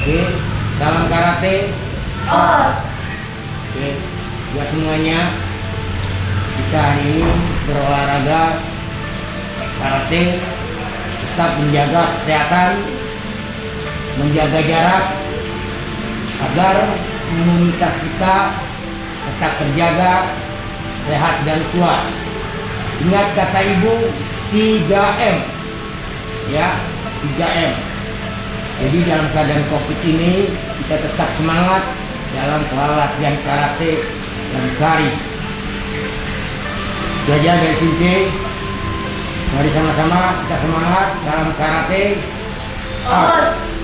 Oke, salam karate. Os. Oke, buat semuanya, kita hari ini berolahraga karate, tetap menjaga kesehatan, menjaga jarak, agar imunitas kita tetap terjaga, sehat dan kuat. Ingat kata ibu, 3M ya, 3M. Jadi dalam keadaan COVID ini kita tetap semangat dalam latihan karate dan kari. Jaga dari sini, mari sama-sama kita semangat dalam karate. Os.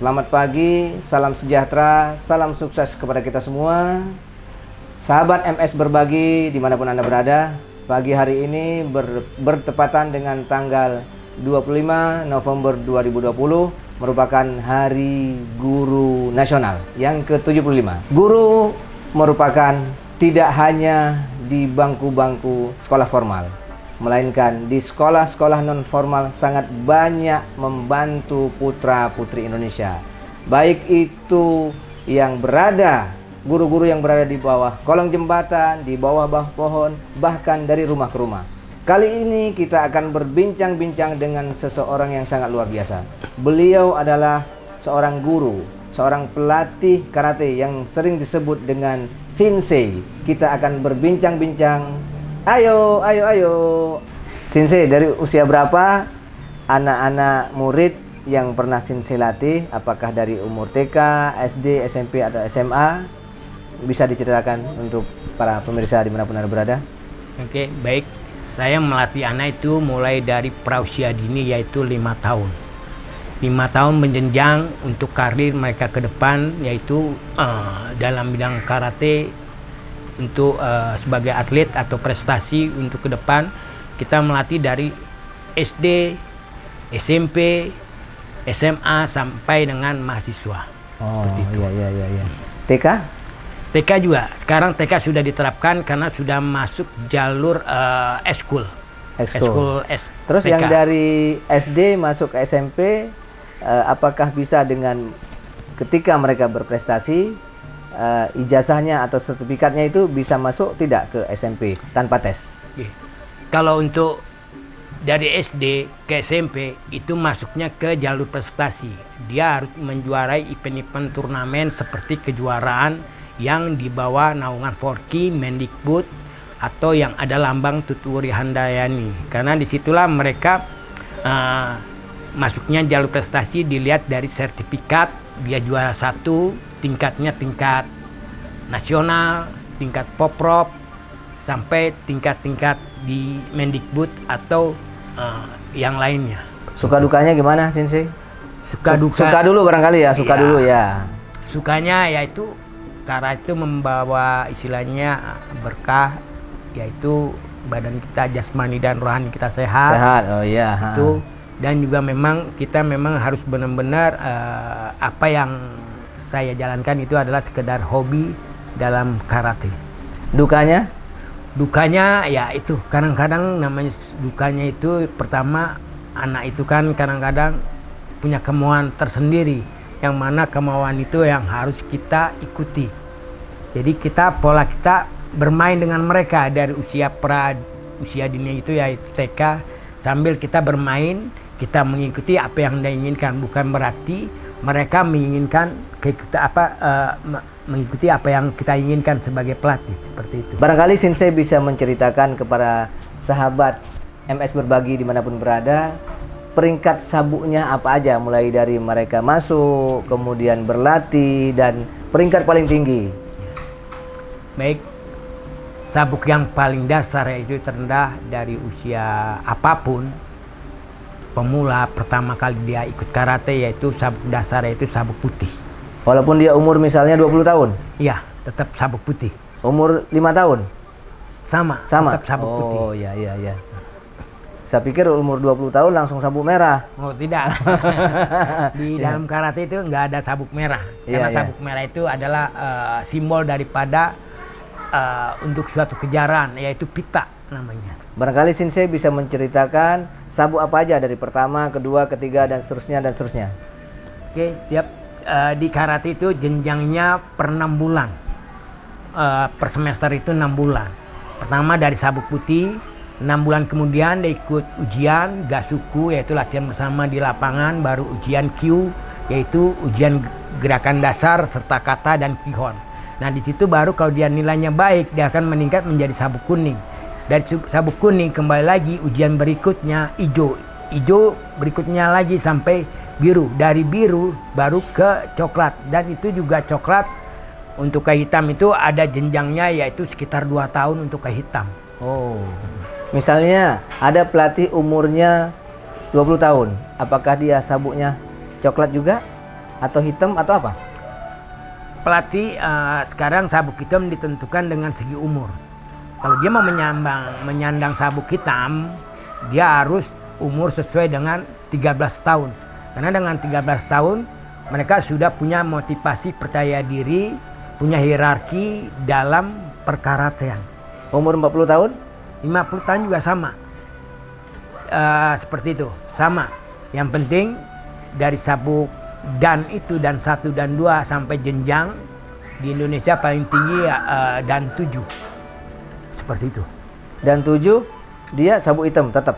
Selamat pagi, salam sejahtera, salam sukses kepada kita semua. Sahabat MS Berbagi dimanapun Anda berada, pagi hari ini bertepatan dengan tanggal 25 November 2020 merupakan Hari Guru Nasional yang ke-75. Guru merupakan tidak hanya di bangku-bangku sekolah formal, melainkan di sekolah-sekolah non-formal sangat banyak membantu putra-putri Indonesia. Baik itu yang berada, guru-guru yang berada di bawah kolong jembatan, di bawah pohon, bahkan dari rumah ke rumah. Kali ini kita akan berbincang-bincang dengan seseorang yang sangat luar biasa. Beliau adalah seorang guru, seorang pelatih karate yang sering disebut dengan Sensei. Kita akan berbincang-bincang. Ayo. Sensei, dari usia berapa anak-anak murid yang pernah Sensei latih? Apakah dari umur TK, SD, SMP, atau SMA? Bisa diceritakan untuk para pemirsa dimanapun Anda berada? Oke, baik. Saya melatih anak itu mulai dari prausia dini, yaitu 5 tahun. 5 tahun menjenjang untuk karir mereka ke depan, yaitu dalam bidang karate. Untuk sebagai atlet atau prestasi untuk ke depan, kita melatih dari SD, SMP, SMA sampai dengan mahasiswa. Oh, seperti itu. Iya. TK? TK juga. Sekarang TK sudah diterapkan karena sudah masuk jalur eskul. Terus yang dari SD masuk ke SMP, apakah bisa dengan ketika mereka berprestasi, ijazahnya atau sertifikatnya itu bisa masuk tidak ke SMP tanpa tes? Kalau untuk dari SD ke SMP itu masuknya ke jalur prestasi. Dia harus menjuarai event-event turnamen seperti kejuaraan yang dibawa naungan Forky, Mendikbud, atau yang ada lambang Tuturi Handayani. Karena disitulah mereka masuknya jalur prestasi, dilihat dari sertifikat. Dia juara 1, tingkatnya tingkat nasional, tingkat poprov, sampai tingkat-tingkat di Mendikbud atau yang lainnya. Suka dukanya gimana, Sensei? Suka dulu barangkali ya, dulu ya. Sukanya yaitu karena itu membawa istilahnya berkah, yaitu badan kita jasmani dan rohani kita sehat. Oh iya. Itu, dan juga memang kita harus benar-benar apa yang saya jalankan itu adalah sekedar hobi dalam karate. Dukanya? Dukanya ya itu kadang-kadang namanya dukanya itu, pertama anak itu kan kadang-kadang punya kemauan tersendiri, yang mana kemauan itu yang harus kita ikuti. Jadi pola kita bermain dengan mereka dari usia dini itu yaitu TK, sambil kita bermain, kita mengikuti apa yang dia inginkan. Bukan berarti mereka menginginkan mengikuti apa yang kita inginkan sebagai pelatih, seperti itu. Barangkali Sensei bisa menceritakan kepada sahabat MS Berbagi dimanapun berada, peringkat sabuknya apa aja, mulai dari mereka masuk, kemudian berlatih, dan peringkat paling tinggi. Baik, sabuk yang paling dasar yaitu terendah dari usia apapun. Pemula pertama kali dia ikut karate yaitu sabuk dasar, yaitu sabuk putih. Walaupun dia umur misalnya 20 tahun? Iya, tetap sabuk putih. Umur 5 tahun? Sama. Tetap sabuk putih. Oh iya. Saya pikir umur 20 tahun langsung sabuk merah. Oh tidak. Di dalam karate itu nggak ada sabuk merah. Karena sabuk merah itu adalah simbol daripada untuk suatu kejaran, yaitu pita namanya. Barangkali Sensei bisa menceritakan sabuk apa aja dari pertama, kedua, ketiga, dan seterusnya. Oke, siap. Di karate itu jenjangnya per 6 bulan. Per semester itu 6 bulan. Pertama dari sabuk putih, 6 bulan kemudian dia ikut ujian Gasuku, yaitu latihan bersama di lapangan, baru ujian Q, yaitu ujian gerakan dasar serta kata dan Kihon. Nah di situ baru kalau dia nilainya baik, dia akan meningkat menjadi sabuk kuning. Dari sabuk kuning kembali lagi ujian berikutnya hijau. Hijau berikutnya lagi sampai biru. Dari biru baru ke coklat. Dan itu juga coklat untuk ke hitam itu ada jenjangnya, yaitu sekitar 2 tahun untuk ke hitam. Oh. Misalnya ada pelatih umurnya 20 tahun. Apakah dia sabuknya coklat juga? Atau hitam atau apa? Pelatih sekarang sabuk hitam ditentukan dengan segi umur. Kalau dia mau menyandang sabuk hitam, dia harus umur sesuai dengan 13 tahun. Karena dengan 13 tahun mereka sudah punya motivasi, percaya diri, punya hierarki dalam perkaratean. Umur 40 tahun? 50 tahun juga sama. Seperti itu, sama. Yang penting dari sabuk dan itu, dan 1 dan 2 sampai jenjang di Indonesia paling tinggi dan 7. Seperti itu. Dan 7 dia sabuk hitam tetap?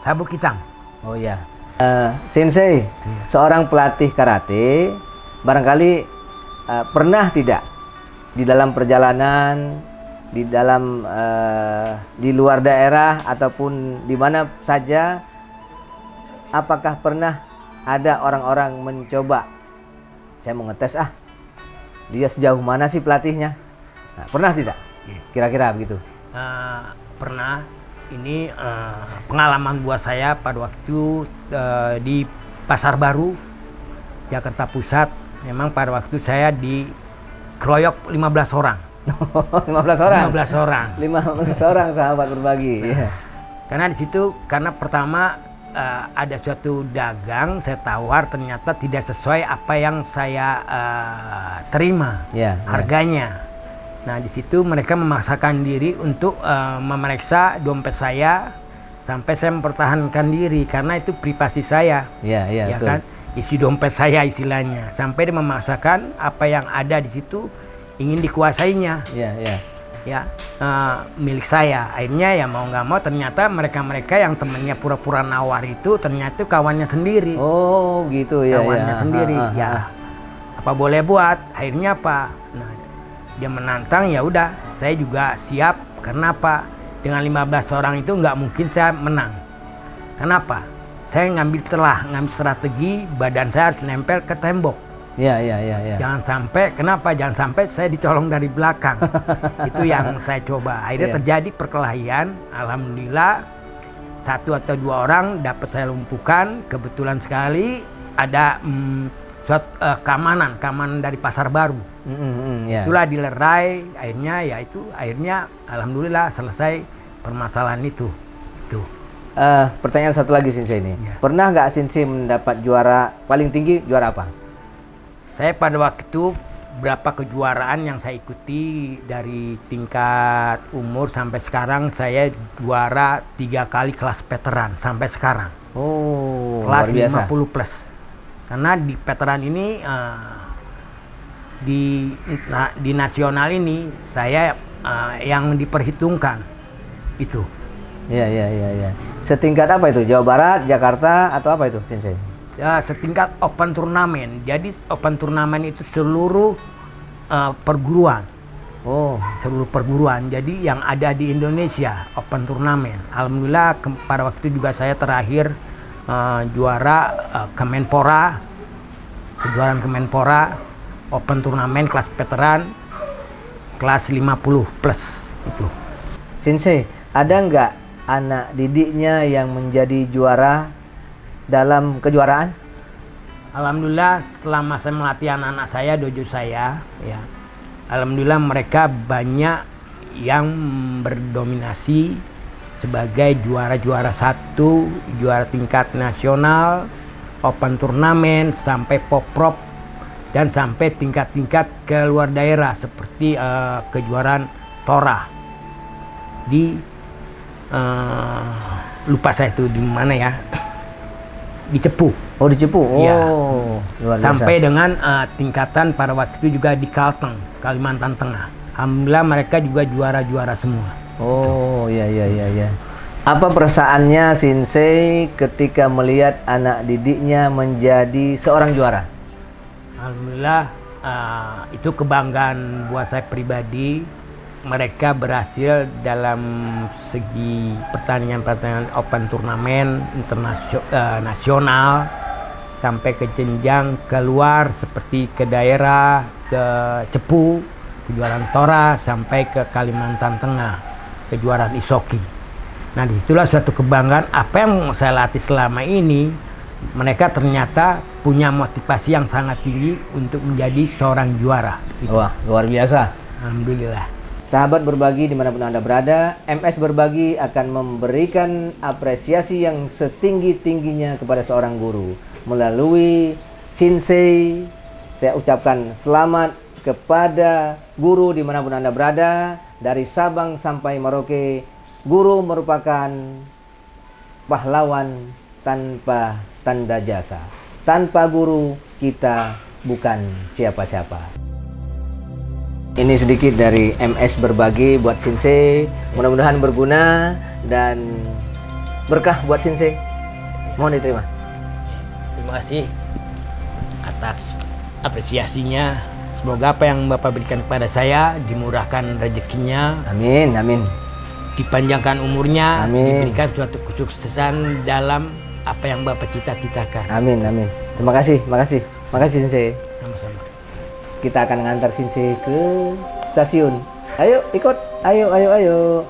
Sabuk hitam. Oh ya. Sensei, seorang pelatih karate barangkali pernah tidak di dalam perjalanan, di dalam di luar daerah ataupun di mana saja, apakah pernah ada orang-orang mencoba, saya mau ngetes dia sejauh mana sih pelatihnya? Nah, pernah tidak? Kira-kira begitu? Pernah. Ini pengalaman buat saya pada waktu di Pasar Baru, Jakarta Pusat. Memang pada waktu saya dikeroyok 15 orang. 15 orang? 15 orang. 15 orang sahabat berbagi. Nah, karena di situ, karena pertama ada suatu dagang saya tawar, ternyata tidak sesuai apa yang saya terima harganya. Nah di situ mereka memaksakan diri untuk memeriksa dompet saya sampai saya mempertahankan diri karena itu privasi saya. Ya kan, isi dompet saya istilahnya, sampai dia memaksakan apa yang ada di situ ingin dikuasainya. Milik saya. Akhirnya ya mau nggak mau ternyata mereka yang temennya pura-pura nawar itu ternyata kawannya sendiri. Oh gitu ya. Kawannya sendiri. Apa boleh buat? Akhirnya apa? Nah, dia menantang, ya udah saya juga siap. Kenapa? Dengan 15 orang itu nggak mungkin saya menang. Kenapa? Saya ngambil strategi, badan saya harus nempel ke tembok. Jangan sampai, kenapa? Jangan sampai saya dicolong dari belakang. Itu yang saya coba. Akhirnya terjadi perkelahian. Alhamdulillah 1 atau 2 orang dapat saya lumpuhkan. Kebetulan sekali ada keamanan dari Pasar Baru. Itulah dilerai. Akhirnya alhamdulillah selesai permasalahan itu. Pertanyaan satu lagi Sensei ini. Pernah nggak Sensei mendapat juara paling tinggi? Juara apa? Saya pada waktu itu berapa kejuaraan yang saya ikuti dari tingkat umur sampai sekarang, saya juara 3 kali kelas veteran sampai sekarang. Oh, kelas luar biasa. 50 plus. Karena di veteran ini di nasional ini saya yang diperhitungkan itu. Iya. Setingkat apa itu? Jawa Barat, Jakarta atau apa itu Sensei? Setingkat open turnamen. Jadi open turnamen itu seluruh perguruan. Seluruh perguruan. Jadi yang ada di Indonesia open turnamen. Alhamdulillah pada waktu juga saya terakhir juara Kemenpora, kejuaraan Kemenpora open turnamen kelas veteran kelas 50 plus itu. Sensei, ada nggak anak didiknya yang menjadi juara dalam kejuaraan? Alhamdulillah selama saya melatih anak-anak saya, dojo saya, ya, alhamdulillah mereka banyak yang berdominasi sebagai juara-juara 1, juara tingkat nasional, open turnamen, sampai poprov, dan sampai tingkat-tingkat ke luar daerah seperti kejuaraan Tora di lupa saya itu di mana ya. Di Cepu. Oh, di Cepu. Oh, ya. Luar biasa. Sampai dengan tingkatan pada waktu itu juga di Kalteng, Kalimantan Tengah. Alhamdulillah mereka juga juara-juara semua. Oh, iya. Apa perasaannya Sensei ketika melihat anak didiknya menjadi seorang juara? Alhamdulillah itu kebanggaan buat saya pribadi. Mereka berhasil dalam segi pertandingan open turnamen nasional sampai ke jenjang keluar seperti ke daerah, ke Cepu, kejuaraan Tora, sampai ke Kalimantan Tengah, kejuaraan Isoki. Nah, disitulah suatu kebanggaan apa yang saya latih selama ini. Mereka ternyata punya motivasi yang sangat tinggi untuk menjadi seorang juara. Gitu. Wah, luar biasa. Alhamdulillah. Sahabat berbagi dimanapun Anda berada, MS Berbagi akan memberikan apresiasi yang setinggi-tingginya kepada seorang guru. Melalui Shinsei, saya ucapkan selamat kepada guru dimanapun Anda berada. Dari Sabang sampai Merauke, guru merupakan pahlawan tanpa tanda jasa. Tanpa guru, kita bukan siapa-siapa. Ini sedikit dari MS Berbagi buat Shinsei. Mudah-mudahan berguna dan berkah buat Shinsei. Mohon diterima. Terima kasih atas apresiasinya. Semoga apa yang Bapak berikan kepada saya dimurahkan rezekinya. Amin, amin. Dipanjangkan umurnya, Amin. diberikan suatu kesuksesan dalam apa yang Bapak cita-citakan. Amin, amin. Terima kasih, makasih. Makasih Shinsei. Sama-sama. Kita akan ngantar Shinsei ke stasiun. Ayo ikut, ayo.